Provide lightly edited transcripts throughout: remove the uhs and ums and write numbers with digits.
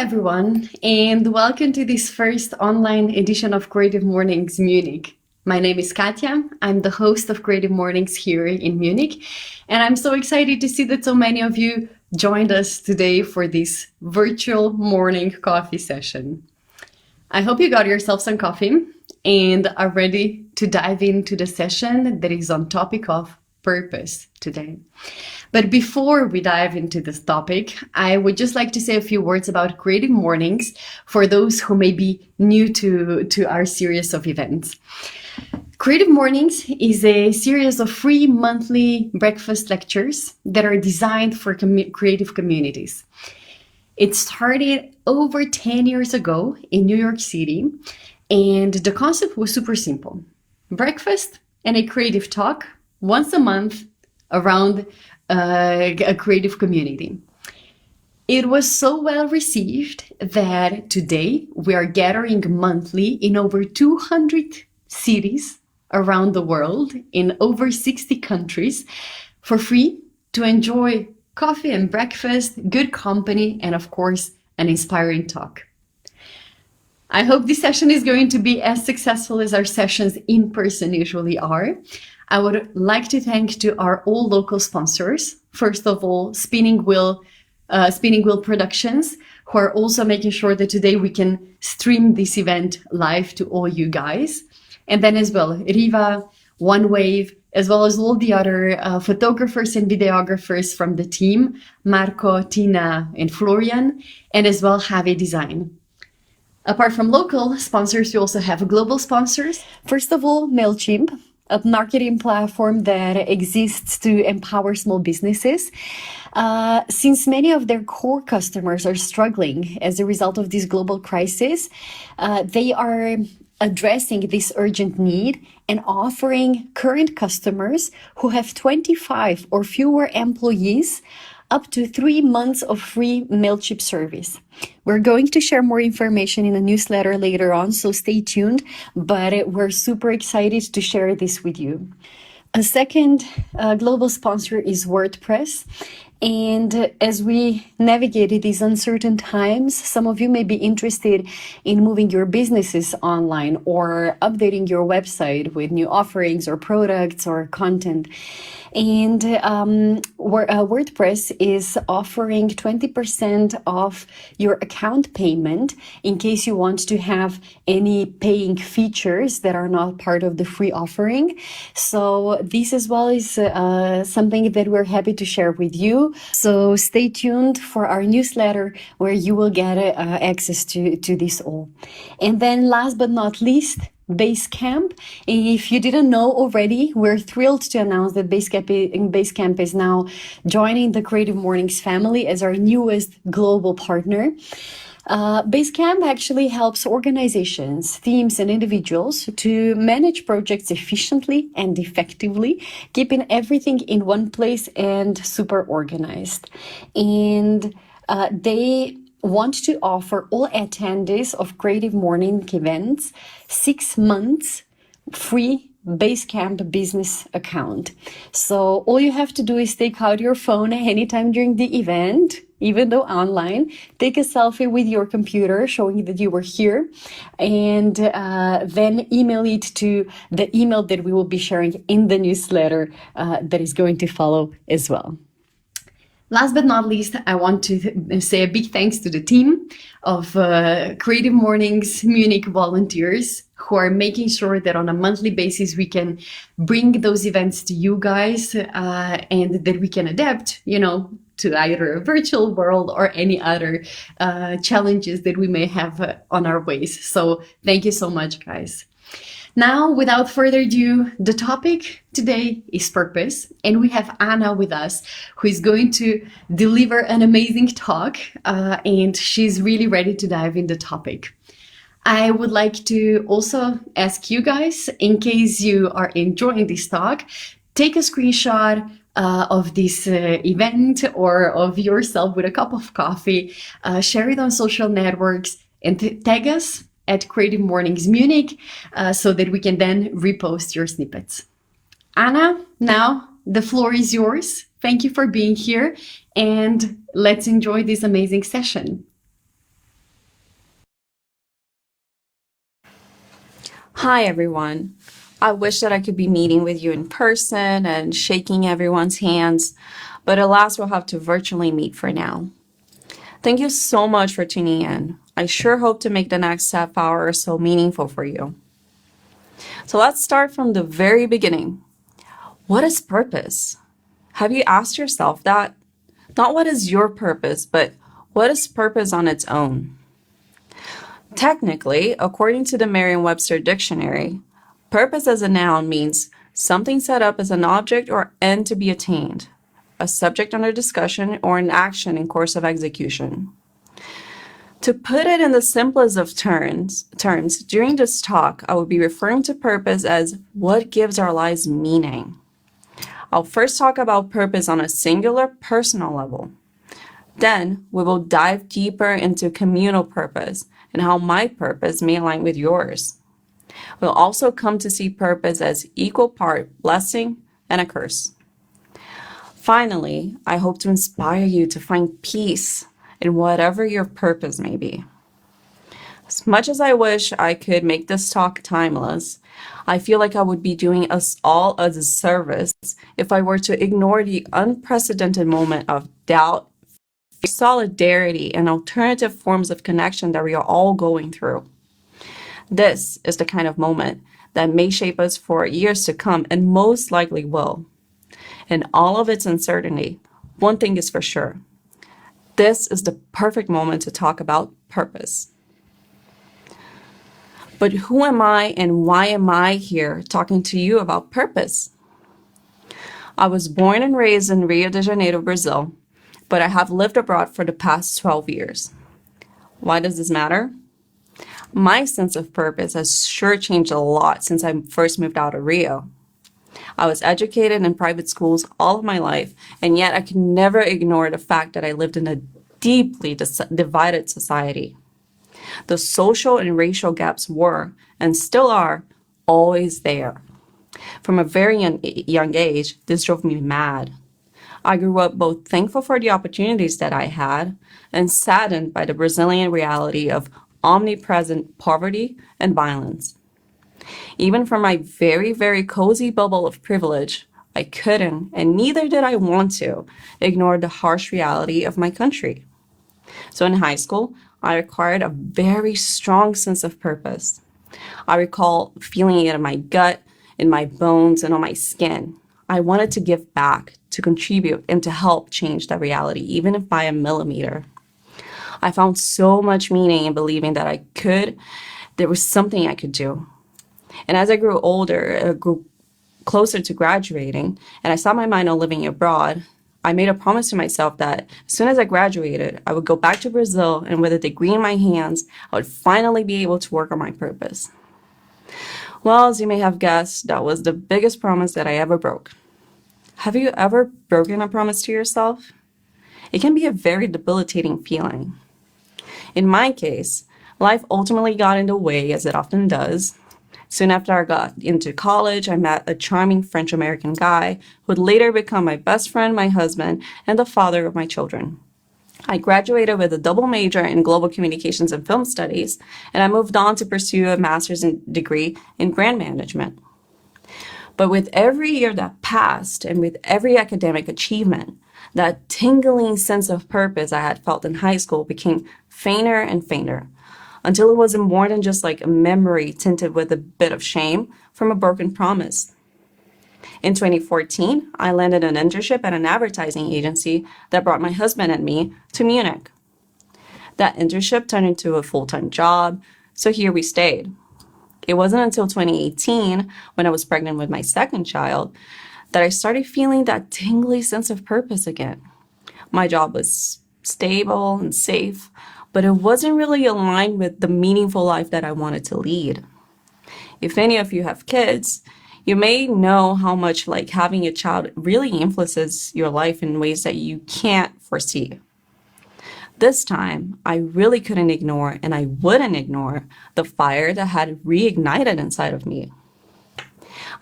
everyone, and welcome to this first online edition of Creative Mornings Munich. My name is Katja. I'm the host of Creative Mornings here in Munich, and I'm so excited to see that so many of you joined us today for this virtual morning coffee session. I hope you got yourself some coffee and are ready to dive into the session that is on topic of purpose today. But before we dive into this topic, I would just like to say a few words about Creative Mornings for those who may be new to our series of events. Creative Mornings is a series of free monthly breakfast lectures that are designed for creative communities. It started over 10 years ago in New York City, and the concept was super simple. Breakfast and a creative talk once a month around a creative community. It was so well received that today we are gathering monthly in over 200 cities around the world in over 60 countries for free to enjoy coffee and breakfast, good company, and of course, an inspiring talk. I hope this session is going to be as successful as our sessions in person usually are. I would like to thank to our all local sponsors. First of all, Spinning Wheel Productions, who are also making sure that today we can stream this event live to all you guys. And then as well, Riva, OneWave, as well as all the other photographers and videographers from the team, Marco, Tina, and Florian, and as well Have a Design. Apart from local sponsors, we also have global sponsors. First of all, MailChimp, a marketing platform that exists to empower small businesses. Since many of their core customers are struggling as a result of this global crisis, they are addressing this urgent need and offering current customers who have 25 or fewer employees up to 3 months of free MailChimp service. We're going to share more information in a newsletter later on, so stay tuned, but we're super excited to share this with you. A second global sponsor is WordPress. And as we navigated these uncertain times, some of you may be interested in moving your businesses online or updating your website with new offerings or products or content. And WordPress is offering 20% off your account payment in case you want to have any paying features that are not part of the free offering. So this as well is something that we're happy to share with you. So stay tuned for our newsletter where you will get access to this all. And then last but not least, Basecamp. If you didn't know already, we're thrilled to announce that Basecamp is now joining the Creative Mornings family as our newest global partner. Basecamp actually helps organizations, teams, and individuals to manage projects efficiently and effectively, keeping everything in one place and super organized. And they want to offer all attendees of Creative Morning events 6 months free Basecamp business account. So all you have to do is take out your phone anytime during the event, even though online, take a selfie with your computer showing that you were here, and then email it to the email that we will be sharing in the newsletter that is going to follow as well. Last but not least, I want to say a big thanks to the team of Creative Mornings Munich volunteers who are making sure that on a monthly basis we can bring those events to you guys and that we can adapt, to either a virtual world or any other challenges that we may have on our ways. So thank you so much, guys. Now, without further ado, the topic today is purpose, and we have Anna with us, who is going to deliver an amazing talk, and she's really ready to dive in the topic. I would like to also ask you guys, in case you are enjoying this talk, take a screenshot of this event or of yourself with a cup of coffee, share it on social networks, and tag us at Creative Mornings Munich so that we can then repost your snippets. Anna, now the floor is yours. Thank you for being here, and let's enjoy this amazing session. Hi, everyone. I wish that I could be meeting with you in person and shaking everyone's hands, but alas, we'll have to virtually meet for now. Thank you so much for tuning in. I sure hope to make the next half hour or so meaningful for you. So let's start from the very beginning. What is purpose? Have you asked yourself that? Not what is your purpose, but what is purpose on its own? Technically, according to the Merriam-Webster dictionary, purpose as a noun means something set up as an object or end to be attained, a subject under discussion, or an action in course of execution. To put it in the simplest of terms, during this talk, I will be referring to purpose as what gives our lives meaning. I'll first talk about purpose on a singular personal level. Then we will dive deeper into communal purpose and how my purpose may align with yours. We'll also come to see purpose as equal part blessing and a curse. Finally, I hope to inspire you to find peace in whatever your purpose may be. As much as I wish I could make this talk timeless, I feel like I would be doing us all a disservice if I were to ignore the unprecedented moment of doubt, solidarity, and alternative forms of connection that we are all going through. This is the kind of moment that may shape us for years to come and most likely will. In all of its uncertainty, one thing is for sure. This is the perfect moment to talk about purpose. But who am I and why am I here talking to you about purpose? I was born and raised in Rio de Janeiro, Brazil, but I have lived abroad for the past 12 years. Why does this matter? My sense of purpose has sure changed a lot since I first moved out of Rio. I was educated in private schools all of my life, and yet I can never ignore the fact that I lived in a deeply divided society. The social and racial gaps were, and still are, always there. From a very young age, this drove me mad. I grew up both thankful for the opportunities that I had and saddened by the Brazilian reality of omnipresent poverty and violence. Even from my very, very cozy bubble of privilege, I couldn't, and neither did I want to, ignore the harsh reality of my country. So in high school, I acquired a very strong sense of purpose. I recall feeling it in my gut, in my bones, and on my skin. I wanted to give back, to contribute, and to help change that reality, even if by a millimeter. I found so much meaning in believing that there was something I could do. And as I grew older, I grew closer to graduating, and I set my mind on living abroad, I made a promise to myself that as soon as I graduated, I would go back to Brazil, and with a degree in my hands, I would finally be able to work on my purpose. Well, as you may have guessed, that was the biggest promise that I ever broke. Have you ever broken a promise to yourself? It can be a very debilitating feeling. In my case, life ultimately got in the way, as it often does. Soon after I got into college, I met a charming French-American guy who would later become my best friend, my husband, and the father of my children. I graduated with a double major in global communications and film studies, and I moved on to pursue a master's degree in brand management. But with every year that passed and with every academic achievement, that tingling sense of purpose I had felt in high school became fainter and fainter, until it wasn't more than just like a memory tinted with a bit of shame from a broken promise. In 2014, I landed an internship at an advertising agency that brought my husband and me to Munich. That internship turned into a full-time job, so here we stayed. It wasn't until 2018, when I was pregnant with my second child, that I started feeling that tingly sense of purpose again. My job was stable and safe, but it wasn't really aligned with the meaningful life that I wanted to lead. If any of you have kids, you may know how much like having a child really influences your life in ways that you can't foresee. This time, I really couldn't ignore, and I wouldn't ignore, the fire that had reignited inside of me.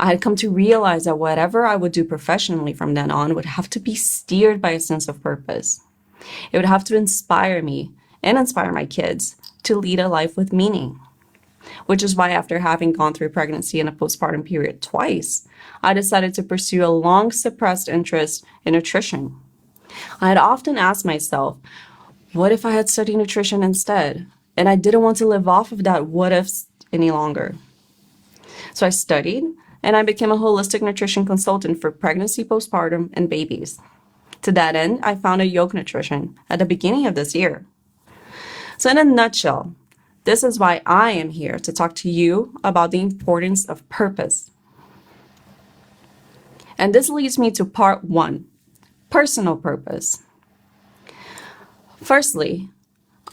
I had come to realize that whatever I would do professionally from then on would have to be steered by a sense of purpose. It would have to inspire me and inspire my kids to lead a life with meaning. which is why after having gone through pregnancy and a postpartum period twice, I decided to pursue a long suppressed interest in nutrition. I had often asked myself, what if I had studied nutrition instead? And I didn't want to live off of that what ifs any longer. So I studied and I became a holistic nutrition consultant for pregnancy, postpartum, and babies. To that end, I founded Yoke Nutrition at the beginning of this year. So in a nutshell, this is why I am here to talk to you about the importance of purpose. And this leads me to part 1, personal purpose. Firstly,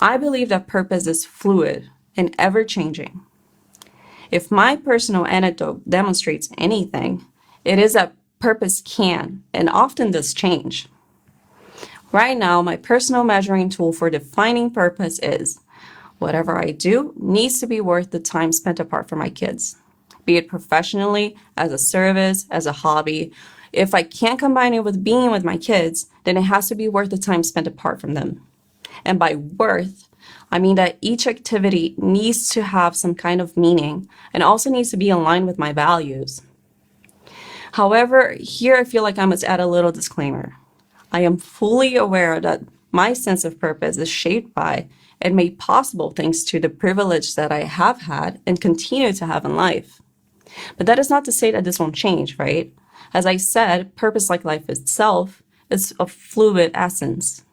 I believe that purpose is fluid and ever-changing. If my personal anecdote demonstrates anything, it is that purpose can and often does change. Right now, my personal measuring tool for defining purpose is whatever I do needs to be worth the time spent apart from my kids, be it professionally, as a service, as a hobby. If I can't combine it with being with my kids, then it has to be worth the time spent apart from them. And by worth, I mean that each activity needs to have some kind of meaning and also needs to be aligned with my values. However, here I feel like I must add a little disclaimer. I am fully aware that my sense of purpose is shaped by and made possible thanks to the privilege that I have had and continue to have in life. But that is not to say that this won't change, right? As I said, purpose, like life itself, is a fluid essence.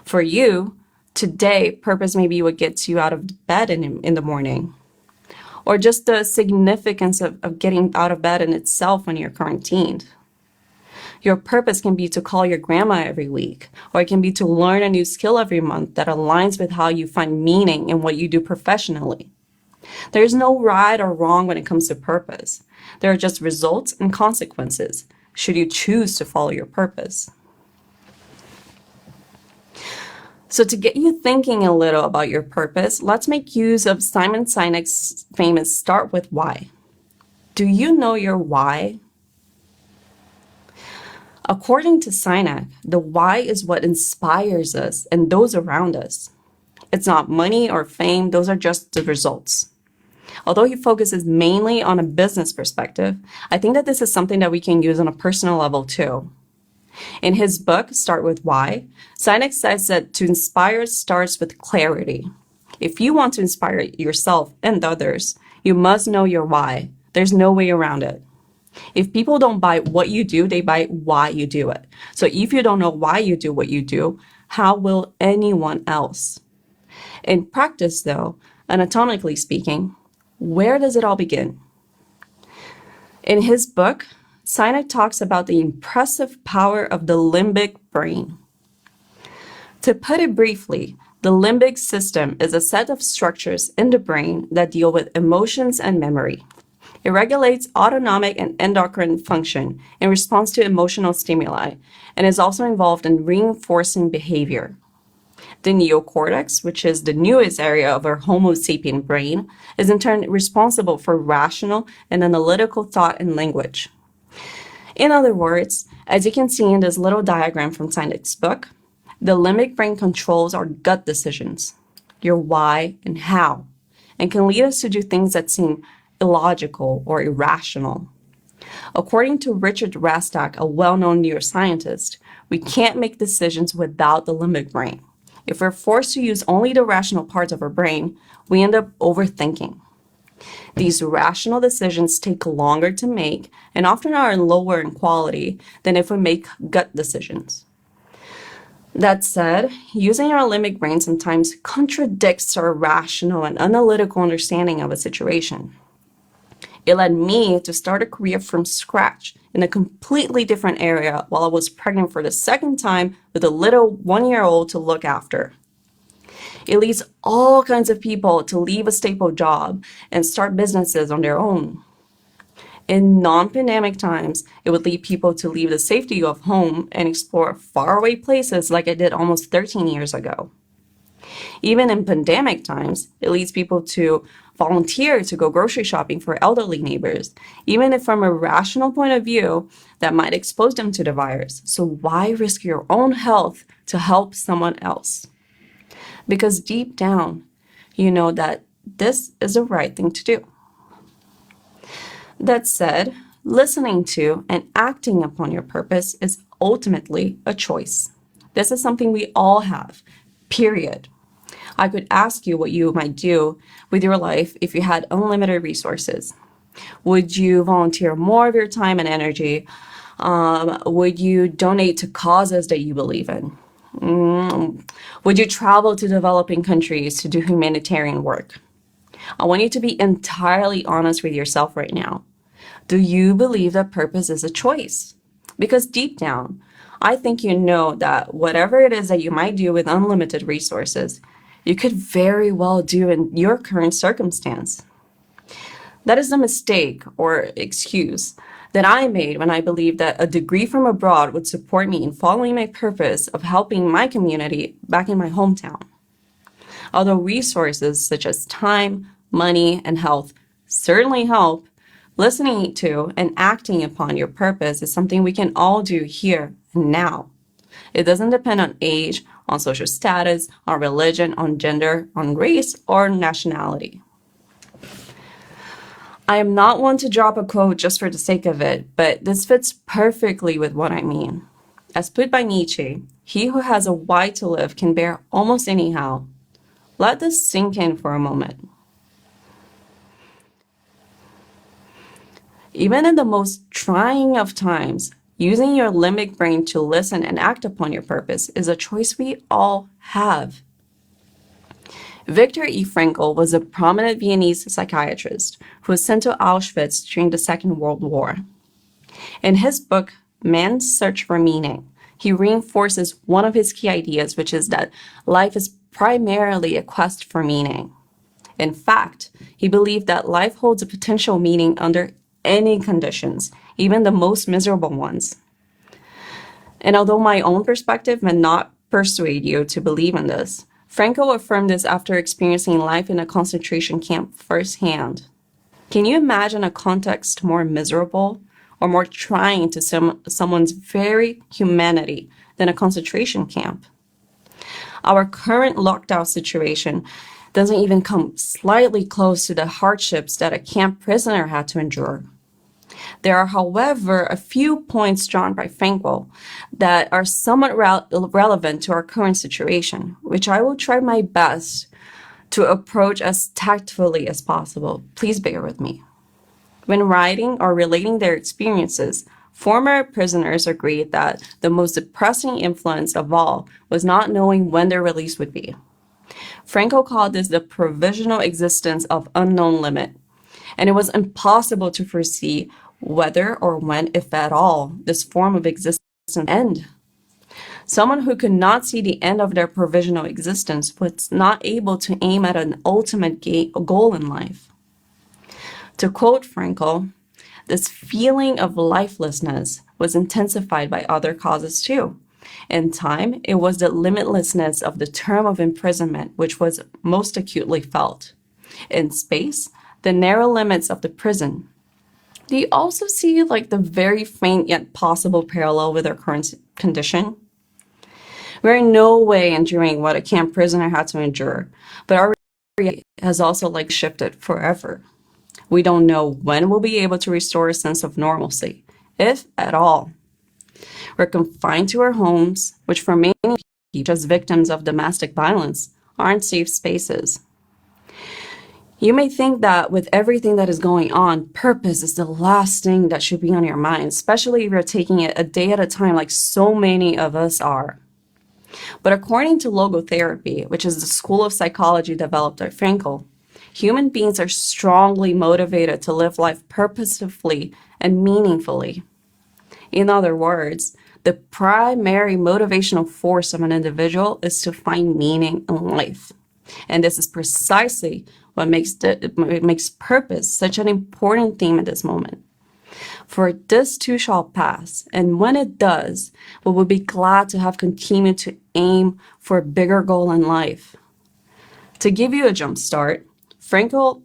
For you, today, purpose may be what gets you out of bed in the morning, or just the significance of getting out of bed in itself when you're quarantined. Your purpose can be to call your grandma every week, or it can be to learn a new skill every month that aligns with how you find meaning in what you do professionally. There's no right or wrong when it comes to purpose. There are just results and consequences, should you choose to follow your purpose. So to get you thinking a little about your purpose, let's make use of Simon Sinek's famous start with why. Do you know your why? According to Sinek, the why is what inspires us and those around us. It's not money or fame, those are just the results. Although he focuses mainly on a business perspective, I think that this is something that we can use on a personal level too. In his book, Start With Why, Sinek says that to inspire starts with clarity. If you want to inspire yourself and others, you must know your why. There's no way around it. If people don't buy what you do, they buy why you do it. So if you don't know why you do what you do, how will anyone else? In practice, though, anatomically speaking, where does it all begin? In his book, Sinek talks about the impressive power of the limbic brain. To put it briefly, the limbic system is a set of structures in the brain that deal with emotions and memory. It regulates autonomic and endocrine function in response to emotional stimuli and is also involved in reinforcing behavior. The neocortex, which is the newest area of our Homo sapien brain, is in turn responsible for rational and analytical thought and language. In other words, as you can see in this little diagram from Sinek's book, the limbic brain controls our gut decisions, your why and how, and can lead us to do things that seem illogical or irrational. According to Richard Rastak, a well-known neuroscientist, we can't make decisions without the limbic brain. If we're forced to use only the rational parts of our brain, we end up overthinking. These rational decisions take longer to make and often are lower in quality than if we make gut decisions. That said, using our limbic brain sometimes contradicts our rational and analytical understanding of a situation. It led me to start a career from scratch in a completely different area while I was pregnant for the second time with a little 1-year-old to look after. It leads all kinds of people to leave a stable job and start businesses on their own. In non-pandemic times, it would lead people to leave the safety of home and explore faraway places like I did almost 13 years ago. Even in pandemic times, it leads people to volunteer to go grocery shopping for elderly neighbors, even if from a rational point of view, that might expose them to the virus. So why risk your own health to help someone else? Because deep down, you know that this is the right thing to do. That said, listening to and acting upon your purpose is ultimately a choice. This is something we all have, period. I could ask you what you might do with your life if you had unlimited resources. Would you volunteer more of your time and energy? Would you donate to causes that you believe in? Would you travel to developing countries to do humanitarian work? I want you to be entirely honest with yourself right now. Do you believe that purpose is a choice? Because deep down, I think you know that whatever it is that you might do with unlimited resources, you could very well do in your current circumstance. That is the mistake or excuse that I made when I believed that a degree from abroad would support me in following my purpose of helping my community back in my hometown. Although resources such as time, money, and health certainly help, listening to and acting upon your purpose is something we can all do here and now. It doesn't depend on age, on social status, on religion, on gender, on race, or nationality. I am not one to drop a quote just for the sake of it, but this fits perfectly with what I mean. As put by Nietzsche, he who has a why to live can bear almost anyhow. Let this sink in for a moment. Even in the most trying of times, using your limbic brain to listen and act upon your purpose is a choice we all have. Viktor E. Frankl was a prominent Viennese psychiatrist who was sent to Auschwitz during the Second World War. In his book, Man's Search for Meaning, he reinforces one of his key ideas, which is that life is primarily a quest for meaning. In fact, he believed that life holds a potential meaning under any conditions, even the most miserable ones. And although my own perspective may not persuade you to believe in this, Frankl affirmed this after experiencing life in a concentration camp firsthand. Can you imagine a context more miserable or more trying to someone's very humanity than a concentration camp? Our current lockdown situation doesn't even come slightly close to the hardships that a camp prisoner had to endure. There are, however, a few points drawn by Frankl that are somewhat relevant to our current situation, which I will try my best to approach as tactfully as possible. Please bear with me. When writing or relating their experiences, former prisoners agreed that the most depressing influence of all was not knowing when their release would be. Frankl called this the provisional existence of unknown limit, and it was impossible to foresee whether or when, if at all, this form of existence would end. Someone who could not see the end of their provisional existence was not able to aim at an ultimate goal in life. To quote Frankl, this feeling of lifelessness was intensified by other causes too. In time, it was the limitlessness of the term of imprisonment which was most acutely felt. In space, the narrow limits of the prison. Do you also see the very faint yet possible parallel with our current condition? We're in no way enduring what a camp prisoner had to endure, but our reality has also shifted forever. We don't know when we'll be able to restore a sense of normalcy, if at all. We're confined to our homes, which for many people, as victims of domestic violence, aren't safe spaces. You may think that with everything that is going on, purpose is the last thing that should be on your mind, especially if you're taking it a day at a time like so many of us are. But according to logotherapy, which is the school of psychology developed by Frankl, human beings are strongly motivated to live life purposefully and meaningfully. In other words, the primary motivational force of an individual is to find meaning in life. And this is precisely what makes purpose such an important theme at this moment. For this too shall pass, and when it does, we will be glad to have continued to aim for a bigger goal in life. To give you a jump start, Frankl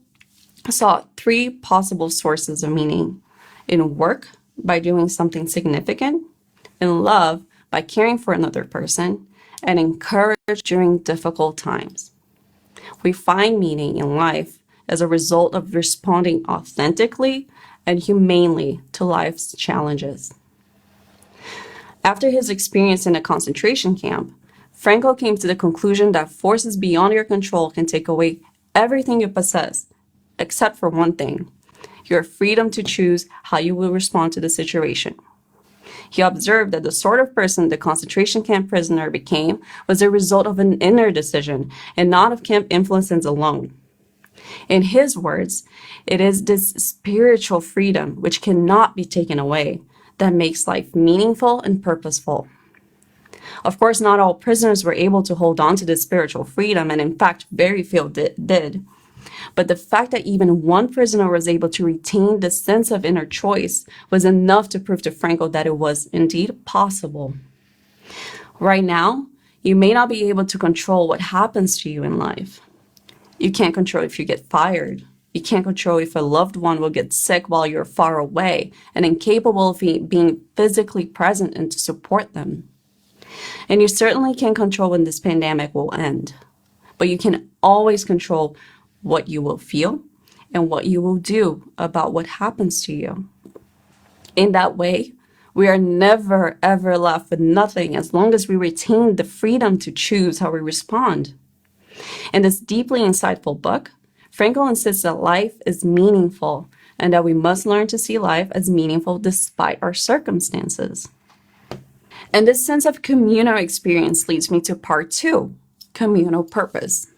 saw 3 possible sources of meaning: in work, by doing something significant; in love, by caring for another person; and in courage during difficult times. We find meaning in life as a result of responding authentically and humanely to life's challenges. After his experience in a concentration camp, Frankl came to the conclusion that forces beyond your control can take away everything you possess, except for one thing: your freedom to choose how you will respond to the situation. He observed that the sort of person the concentration camp prisoner became was a result of an inner decision and not of camp influences alone. In his words, it is this spiritual freedom, which cannot be taken away, that makes life meaningful and purposeful. Of course, not all prisoners were able to hold on to this spiritual freedom, and in fact, very few did. But the fact that even one prisoner was able to retain the sense of inner choice was enough to prove to Frankl that it was indeed possible. Right now, you may not be able to control what happens to you in life. You can't control if you get fired. You can't control if a loved one will get sick while you're far away and incapable of being physically present and to support them. And you certainly can't control when this pandemic will end. But you can always control what you will feel and what you will do about what happens to you. In that way, we are never, ever left with nothing as long as we retain the freedom to choose how we respond. In this deeply insightful book, Frankl insists that life is meaningful and that we must learn to see life as meaningful despite our circumstances. And this sense of communal experience leads me to part 2, communal purpose.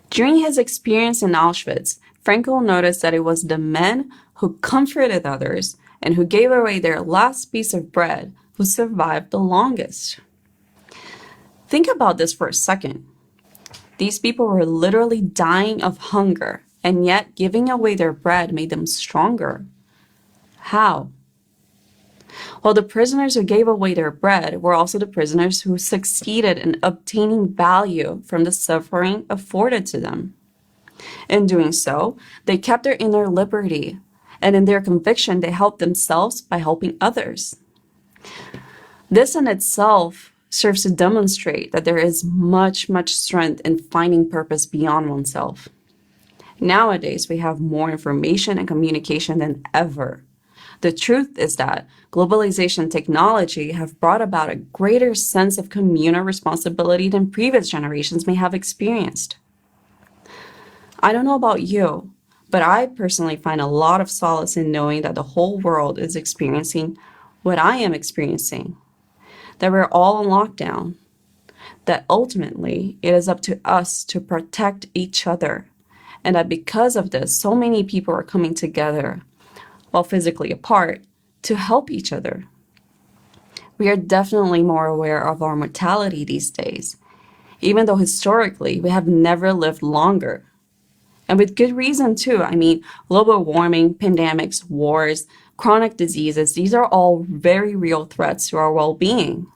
During his experience in Auschwitz, Frankl noticed that it was the men who comforted others and who gave away their last piece of bread who survived the longest. Think about this for a second. These people were literally dying of hunger, and yet giving away their bread made them stronger. How? Well, the prisoners who gave away their bread were also the prisoners who succeeded in obtaining value from the suffering afforded to them. In doing so, they kept their inner liberty, and in their conviction, they helped themselves by helping others. This in itself serves to demonstrate that there is much, much strength in finding purpose beyond oneself. Nowadays, we have more information and communication than ever. The truth is that globalization and technology have brought about a greater sense of communal responsibility than previous generations may have experienced. I don't know about you, but I personally find a lot of solace in knowing that the whole world is experiencing what I am experiencing, that we're all in lockdown, that ultimately it is up to us to protect each other, and that because of this, so many people are coming together, while physically apart, to help each other. We are definitely more aware of our mortality these days, even though historically we have never lived longer. And with good reason too. I mean, global warming, pandemics, wars, chronic diseases, these are all very real threats to our well-being.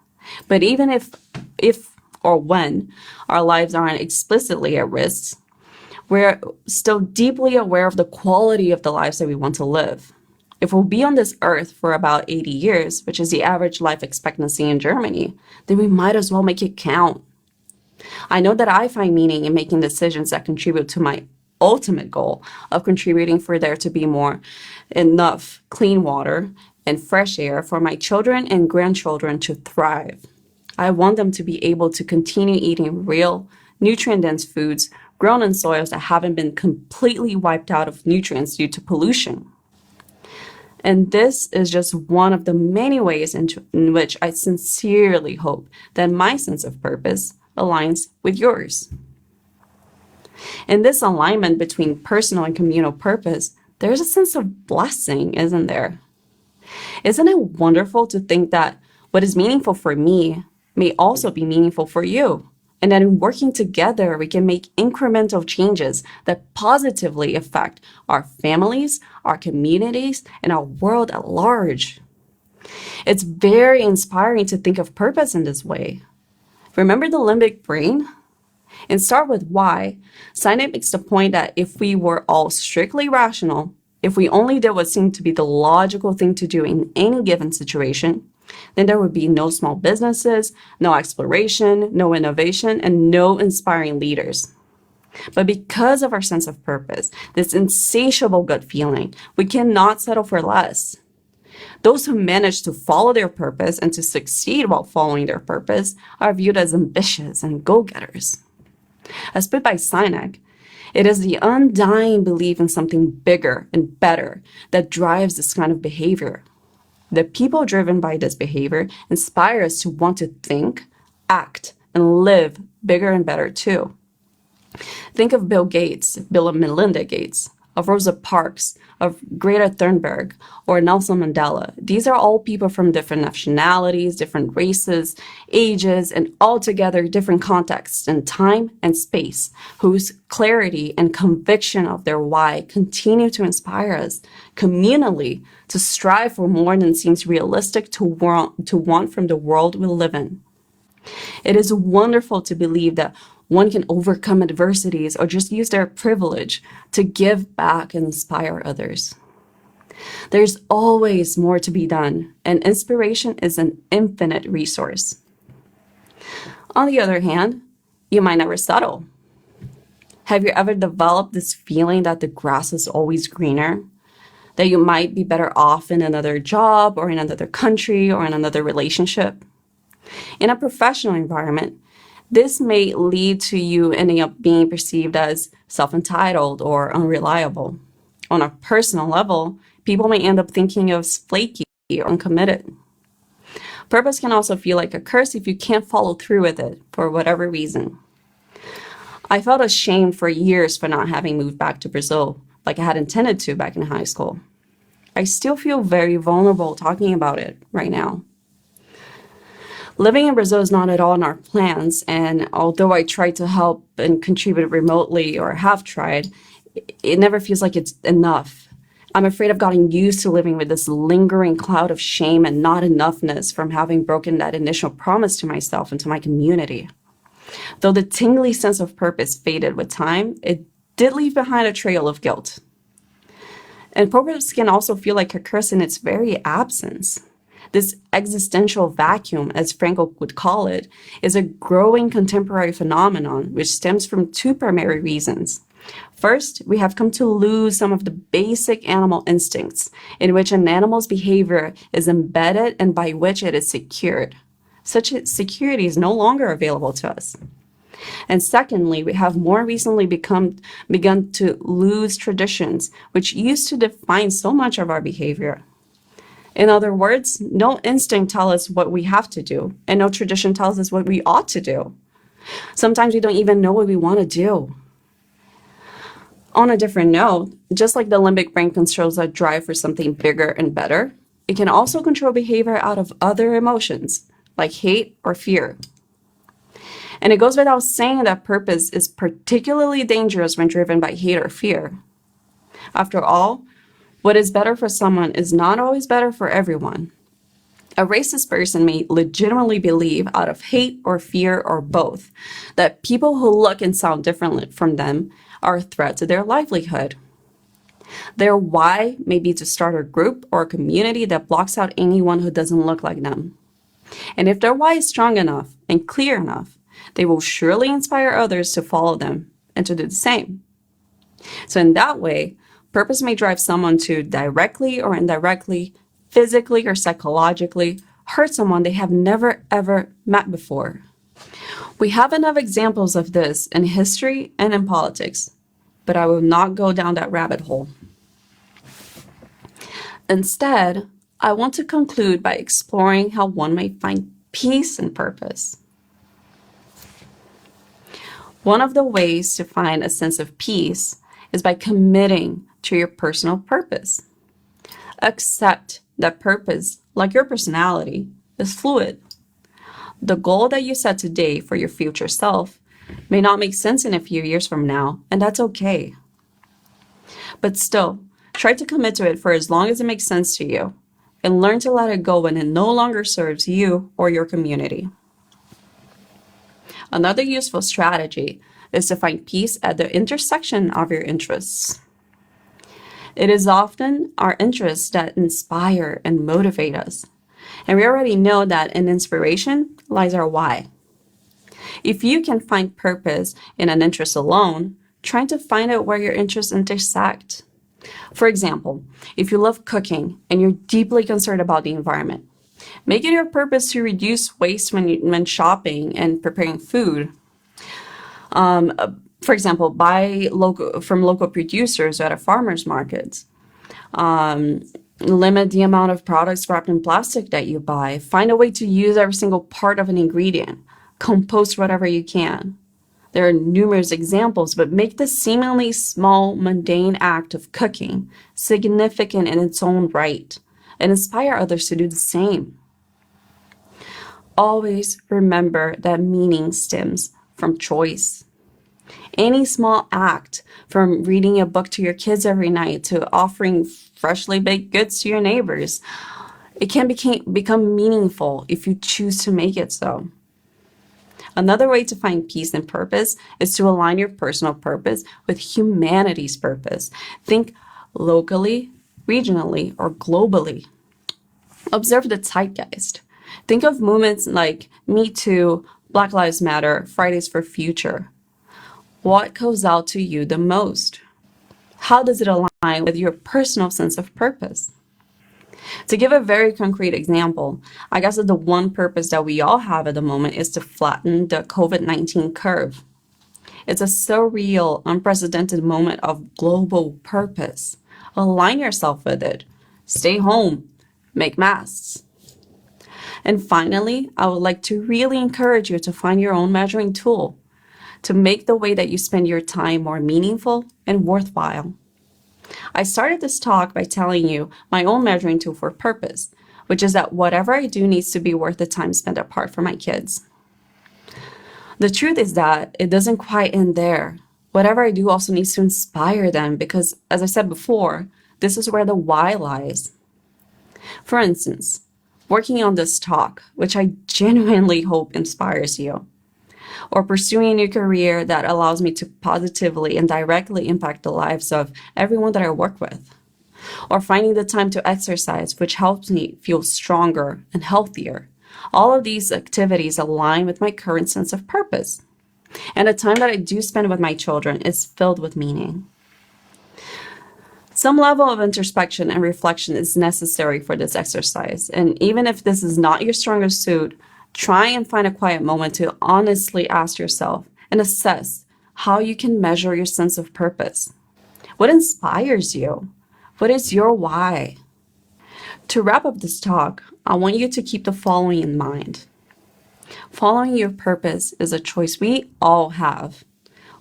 But even if or when our lives aren't explicitly at risk, we're still deeply aware of the quality of the lives that we want to live. If we'll be on this earth for about 80 years, which is the average life expectancy in Germany, then we might as well make it count. I know that I find meaning in making decisions that contribute to my ultimate goal of contributing for there to be enough clean water and fresh air for my children and grandchildren to thrive. I want them to be able to continue eating real, nutrient-dense foods grown in soils that haven't been completely wiped out of nutrients due to pollution. And this is just one of the many ways in which I sincerely hope that my sense of purpose aligns with yours. In this alignment between personal and communal purpose, there's a sense of blessing, isn't there? Isn't it wonderful to think that what is meaningful for me may also be meaningful for you? And that in working together, we can make incremental changes that positively affect our families, our communities, and our world at large. It's very inspiring to think of purpose in this way. Remember the limbic brain? In Start With Why, Seinert makes the point that if we were all strictly rational, if we only did what seemed to be the logical thing to do in any given situation, Then there would be no small businesses, no exploration, no innovation, and no inspiring leaders. But because of our sense of purpose, this insatiable gut feeling, we cannot settle for less. Those who manage to follow their purpose and to succeed while following their purpose are viewed as ambitious and go-getters. As put by Sinek, it is the undying belief in something bigger and better that drives this kind of behavior. The people driven by this behavior inspire us to want to think, act, and live bigger and better too. Think of Bill Gates, Bill and Melinda Gates, of Rosa Parks, of Greta Thunberg, or Nelson Mandela. These are all people from different nationalities, different races, ages, and altogether different contexts in time and space, whose clarity and conviction of their why continue to inspire us communally to strive for more than seems realistic to want from the world we live in. It is wonderful to believe that one can overcome adversities or just use their privilege to give back and inspire others. There's always more to be done, and inspiration is an infinite resource. On the other hand, you might never settle. Have you ever developed this feeling that the grass is always greener? That you might be better off in another job or in another country or in another relationship? In a professional environment, this may lead to you ending up being perceived as self-entitled or unreliable. On a personal level, people may end up thinking of flaky or uncommitted. Purpose can also feel like a curse if you can't follow through with it for whatever reason. I felt ashamed for years for not having moved back to Brazil like I had intended to back in high school. I still feel very vulnerable talking about it right now. Living in Brazil is not at all in our plans, and although I try to help and contribute remotely, or have tried, it never feels like it's enough. I'm afraid I've gotten used to living with this lingering cloud of shame and not enoughness from having broken that initial promise to myself and to my community. Though the tingly sense of purpose faded with time, it did leave behind a trail of guilt. And purpose can also feel like a curse in its very absence. This existential vacuum, as Frankl would call it, is a growing contemporary phenomenon which stems from two primary reasons. First, we have come to lose some of the basic animal instincts in which an animal's behavior is embedded and by which it is secured. Such security is no longer available to us. And secondly, we have more recently begun to lose traditions which used to define so much of our behavior. In other words, no instinct tells us what we have to do, and no tradition tells us what we ought to do. Sometimes we don't even know what we want to do. On a different note, just like the limbic brain controls our drive for something bigger and better, it can also control behavior out of other emotions, like hate or fear. And it goes without saying that purpose is particularly dangerous when driven by hate or fear. After all, what is better for someone is not always better for everyone. A racist person may legitimately believe, out of hate or fear or both, that people who look and sound differently from them are a threat to their livelihood. Their why may be to start a group or a community that blocks out anyone who doesn't look like them. And if their why is strong enough and clear enough, they will surely inspire others to follow them and to do the same. So in that way, purpose may drive someone to directly or indirectly, physically or psychologically, hurt someone they have never ever met before. We have enough examples of this in history and in politics, but I will not go down that rabbit hole. Instead, I want to conclude by exploring how one may find peace in purpose. One of the ways to find a sense of peace is by committing to your personal purpose. Accept that purpose, like your personality, is fluid. The goal that you set today for your future self may not make sense in a few years from now, and that's okay. But still, try to commit to it for as long as it makes sense to you, and learn to let it go when it no longer serves you or your community. Another useful strategy is to find peace at the intersection of your interests. It is often our interests that inspire and motivate us. And we already know that in inspiration lies our why. If you can find purpose in an interest alone, try to find out where your interests intersect. For example, if you love cooking and you're deeply concerned about the environment, make it your purpose to reduce waste when shopping and preparing food. For example, buy from local producers at a farmer's market. Limit the amount of products wrapped in plastic that you buy. Find a way to use every single part of an ingredient. Compost whatever you can. There are numerous examples, but make the seemingly small, mundane act of cooking significant in its own right and inspire others to do the same. Always remember that meaning stems from choice. Any small act, from reading a book to your kids every night to offering freshly baked goods to your neighbors, it can become meaningful if you choose to make it so. Another way to find peace and purpose is to align your personal purpose with humanity's purpose. Think locally, regionally, or globally. Observe the zeitgeist. Think of movements like Me Too, Black Lives Matter, Fridays for Future. What calls out to you the most? How does it align with your personal sense of purpose? To give a very concrete example, I guess that the one purpose that we all have at the moment is to flatten the COVID-19 curve. It's a surreal, unprecedented moment of global purpose. Align yourself with it. Stay home. Make masks. And finally, I would like to really encourage you to find your own measuring tool to make the way that you spend your time more meaningful and worthwhile. I started this talk by telling you my own measuring tool for purpose, which is that whatever I do needs to be worth the time spent apart from my kids. The truth is that it doesn't quite end there. Whatever I do also needs to inspire them because, as I said before, this is where the why lies. For instance, working on this talk, which I genuinely hope inspires you, or pursuing a new career that allows me to positively and directly impact the lives of everyone that I work with, or finding the time to exercise, which helps me feel stronger and healthier. All of these activities align with my current sense of purpose. And the time that I do spend with my children is filled with meaning. Some level of introspection and reflection is necessary for this exercise. And even if this is not your strongest suit, try and find a quiet moment to honestly ask yourself and assess how you can measure your sense of purpose. What inspires you? What is your why? To wrap up this talk, I want you to keep the following in mind. Following your purpose is a choice we all have.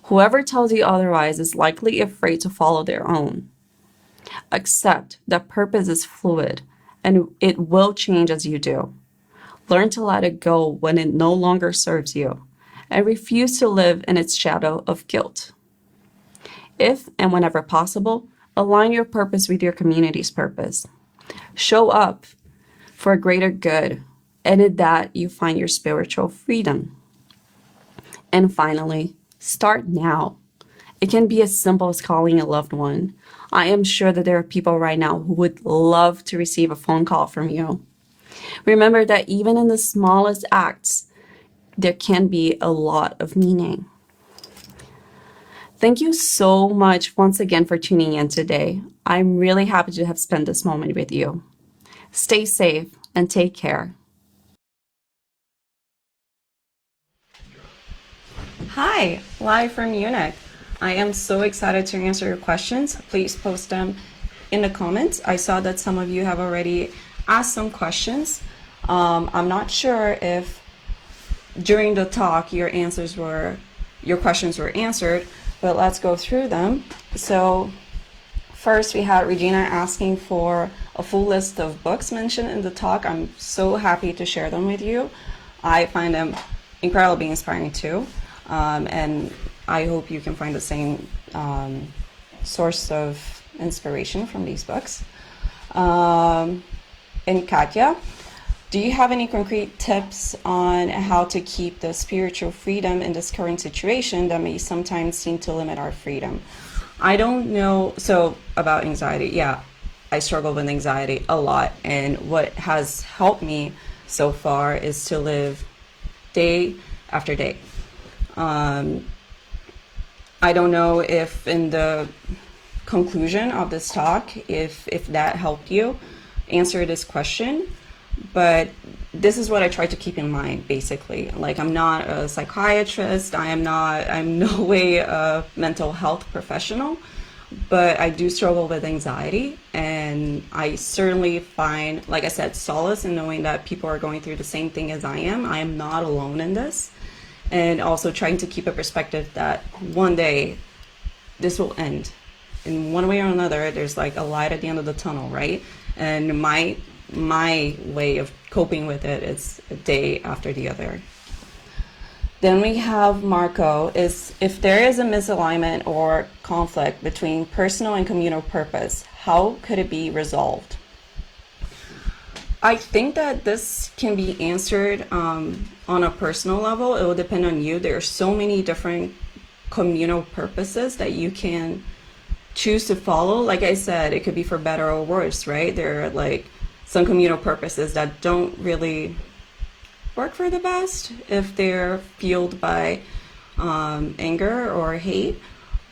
Whoever tells you otherwise is likely afraid to follow their own. Accept that purpose is fluid and it will change as you do. Learn to let it go when it no longer serves you, and refuse to live in its shadow of guilt. If and whenever possible, align your purpose with your community's purpose. Show up for a greater good, and in that you find your spiritual freedom. And finally, start now. It can be as simple as calling a loved one. I am sure that there are people right now who would love to receive a phone call from you. Remember that even in the smallest acts, there can be a lot of meaning. Thank you so much once again for tuning in today. I'm really happy to have spent this moment with you. Stay safe and take care. Hi, live from Munich. I am so excited to answer your questions. Please post them in the comments. I saw that some of you have already asked some questions. I'm not sure if during the talk your questions were answered, but let's go through them. So first we had Regina asking for a full list of books mentioned in the talk. I'm so happy to share them with you. I find them incredibly inspiring too. And I hope you can find the same source of inspiration from these books. And Katya, do you have any concrete tips on how to keep the spiritual freedom in this current situation that may sometimes seem to limit our freedom? I don't know. So about anxiety, yeah. I struggle with anxiety a lot. And what has helped me so far is to live day after day. I don't know if in the conclusion of this talk, if that helped you answer this question, but this is what I try to keep in mind, basically. Like, I'm not a psychiatrist, I'm no way a mental health professional, but I do struggle with anxiety, and I certainly find, like I said, solace in knowing that people are going through the same thing as I am. I am not alone in this. And also trying to keep a perspective that one day this will end. In one way or another, there's like a light at the end of the tunnel, right? And my way of coping with it is a day after the other. Then we have Marco, is if there is a misalignment or conflict between personal and communal purpose, how could it be resolved? I think that this can be answered on a personal level. It will depend on you. There are so many different communal purposes that you can choose to follow. Like I said, it could be for better or worse, right? There are like some communal purposes that don't really work for the best if they're fueled by anger or hate.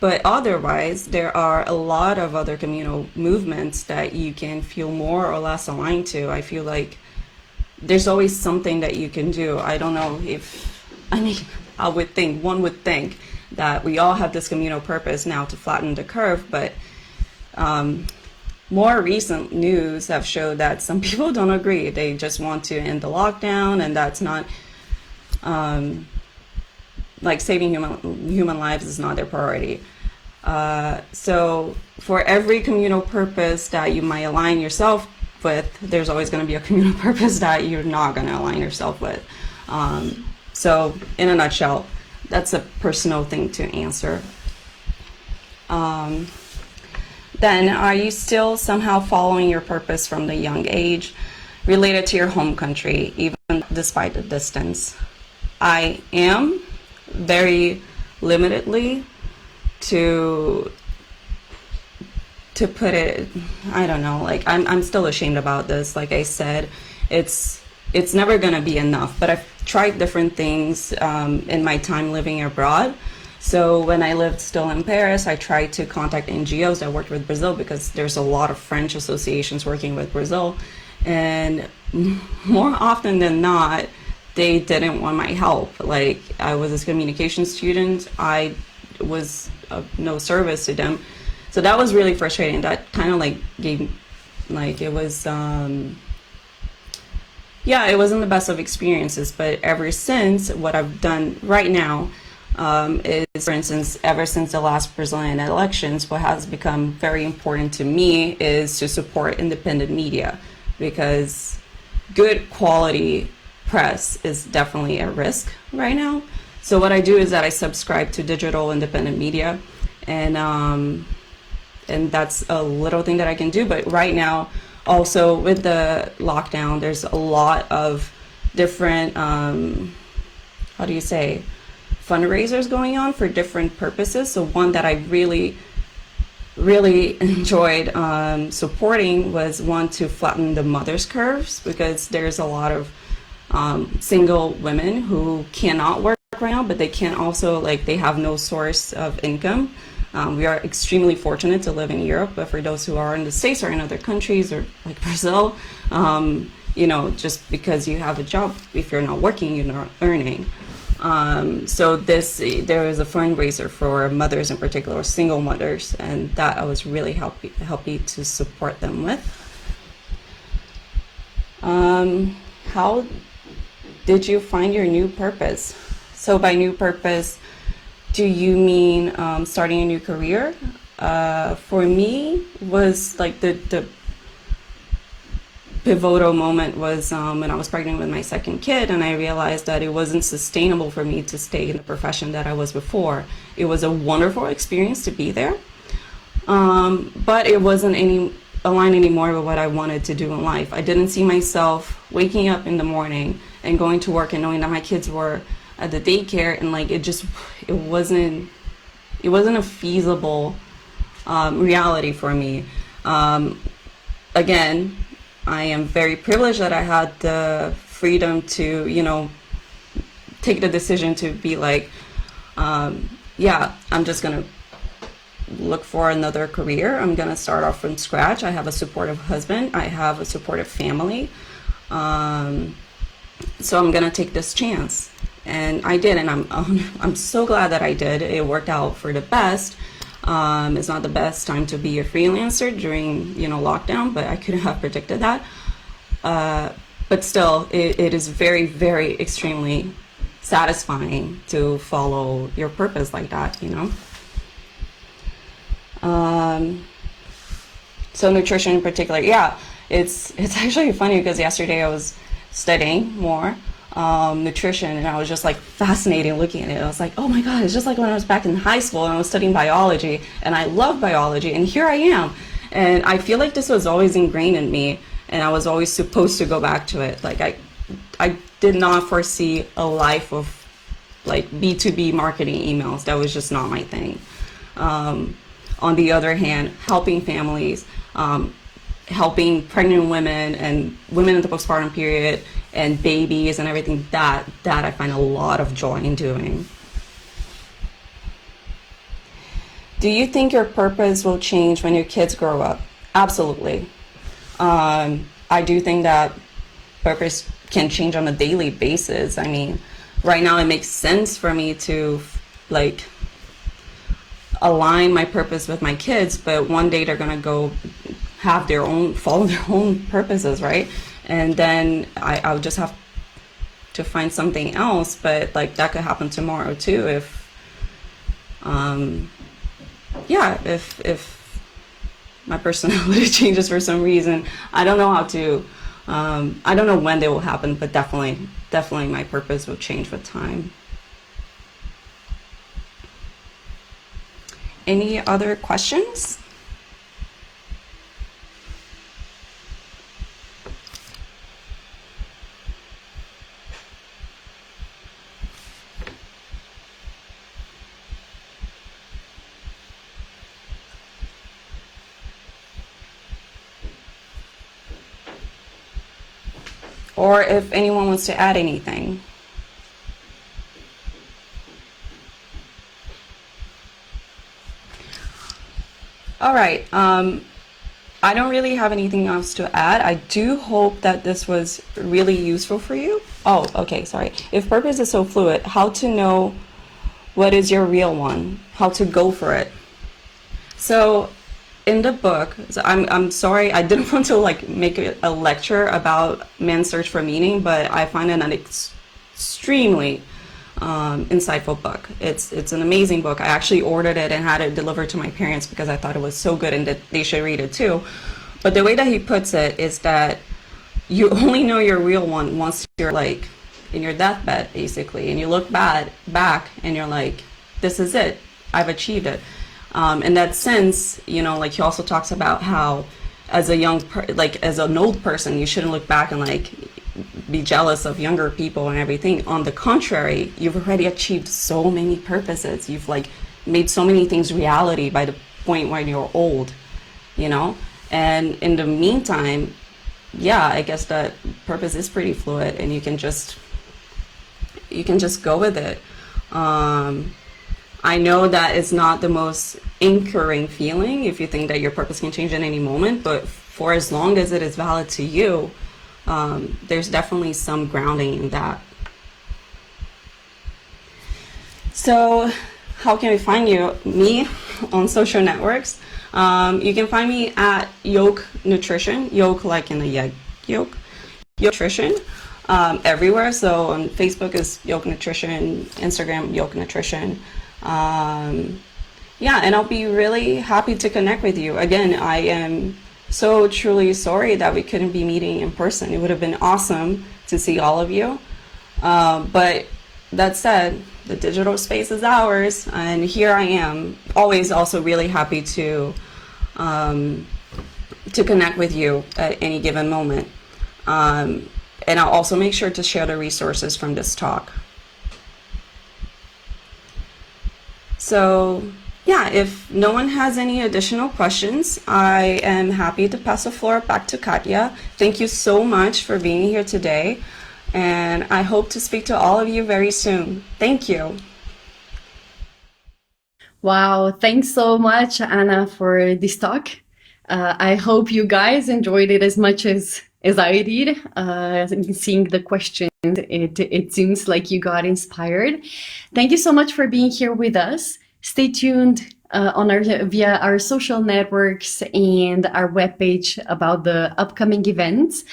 But otherwise, there are a lot of other communal movements that you can feel more or less aligned to. I feel like there's always something that you can do. I don't know one would think that we all have this communal purpose now to flatten the curve, but more recent news have showed that some people don't agree. They just want to end the lockdown, and that's not, like saving human lives is not their priority. So for every communal purpose that you might align yourself with, there's always going to be a communal purpose that you're not going to align yourself with. So in a nutshell, that's a personal thing to answer. Then, are you still somehow following your purpose from the young age related to your home country, even despite the distance? I am, very limitedly, to put it, I don't know, like I'm still ashamed about this. Like I said, it's never gonna be enough, but I've tried different things in my time living abroad. So when I lived still in Paris, I tried to contact NGOs that worked with Brazil, because there's a lot of French associations working with Brazil, and more often than not, they didn't want my help. Like, I was a communication student, I was of no service to them. So that was really frustrating. That kind of like gave, like, it was, yeah, it wasn't the best of experiences. But ever since, what I've done right now is, for instance, ever since the last Brazilian elections, what has become very important to me is to support independent media, because good quality press is definitely at risk right now. So what I do is that I subscribe to digital independent media, and that's a little thing that I can do. But right now, also with the lockdown, there's a lot of different, how do you say, fundraisers going on for different purposes. So one that I really enjoyed supporting was one to flatten the mother's curves, because there's a lot of single women who cannot work right now, but they can also, like, they have no source of income. We are extremely fortunate to live in Europe, but for those who are in the States or in other countries, or like Brazil, you know, just because you have a job, if you're not working, you're not earning. So there is a fundraiser for mothers in particular, single mothers, and that I was really happy to support them with. How did you find your new purpose? So by new purpose, do you mean starting a new career? For me, was like the pivotal moment was when I was pregnant with my second kid, and I realized that it wasn't sustainable for me to stay in the profession that I was before. It was a wonderful experience to be there, but it wasn't aligned anymore with what I wanted to do in life. I didn't see myself waking up in the morning and going to work and knowing that my kids were at the daycare, and like it wasn't a feasible reality for me. again, I am very privileged that I had the freedom to, take the decision to be like, yeah, I'm just going to look for another career. I'm going to start off from scratch. I have a supportive husband. I have a supportive family. So I'm going to take this chance. And I did, and I'm so glad that I did. It worked out for the best. It's not the best time to be a freelancer during, lockdown, but I couldn't have predicted that. But still, it is very, very extremely satisfying to follow your purpose like that, So nutrition in particular, yeah, it's actually funny because yesterday I was studying more nutrition, and I was just like fascinated looking at it. I was like, oh my God, it's just like when I was back in high school and I was studying biology, and I love biology, and here I am. And I feel like this was always ingrained in me, and I was always supposed to go back to it. Like I did not foresee a life of like B2B marketing emails. That was just not my thing. On the other hand, helping families, helping pregnant women and women in the postpartum period and babies and everything, that I find a lot of joy in doing. Do you think your purpose will change when your kids grow up? Absolutely. I do think that purpose can change on a daily basis. I mean, right now it makes sense for me to like align my purpose with my kids, but one day they're gonna go have their own, follow their own purposes, right? And then I'll just have to find something else, but like that could happen tomorrow too if my personality changes for some reason. I don't know how to I don't know when they will happen, but definitely my purpose will change with time. Any other questions? Or if anyone wants to add anything. All right. I don't really have anything else to add. I do hope that this was really useful for you. Oh, okay, sorry. If purpose is so fluid, how to know what is your real one? How to go for it? So in the book, so I'm sorry, I didn't want to like make a lecture about man's search for meaning, but I find it an extremely insightful book. It's an amazing book. I actually ordered it and had it delivered to my parents because I thought it was so good and that they should read it too. But the way that he puts it is that you only know your real one once you're like in your deathbed, basically, and you look back and you're like, this is it, I've achieved it. In that sense, like he also talks about how as a as an old person, you shouldn't look back and like be jealous of younger people and everything. On the contrary, you've already achieved so many purposes. You've like made so many things reality by the point when you're old, and in the meantime, yeah, I guess that purpose is pretty fluid and you can just go with it. I know that it's not the most anchoring feeling if you think that your purpose can change at any moment, but for as long as it is valid to you, there's definitely some grounding in that. So how can we find me on social networks? You can find me at Yolk Nutrition, yolk like in the yolk nutrition, everywhere. So on Facebook is Yolk Nutrition, Instagram Yolk Nutrition. Yeah, and I'll be really happy to connect with you. Again, I am so truly sorry that we couldn't be meeting in person. It would have been awesome to see all of you. But that said, the digital space is ours, and here I am, always also really happy to connect with you at any given moment. And I'll also make sure to share the resources from this talk. So Yeah, if no one has any additional questions, I am happy to pass the floor back to Katya. Thank you so much for being here today, and I hope to speak to all of you very soon. Thank you. Wow, thanks so much, Anna, for this talk. I hope you guys enjoyed it as much as I did. Seeing the questions, it seems like you got inspired. Thank you so much for being here with us. Stay tuned via our social networks and our webpage about the upcoming events.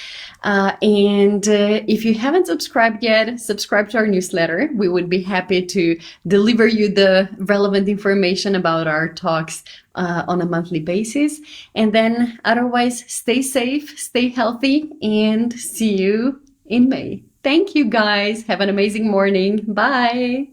And if you haven't subscribed yet, subscribe to our newsletter. We would be happy to deliver you the relevant information about our talks on a monthly basis. And then otherwise, stay safe, stay healthy, and see you in May. Thank you guys. Have an amazing morning. Bye.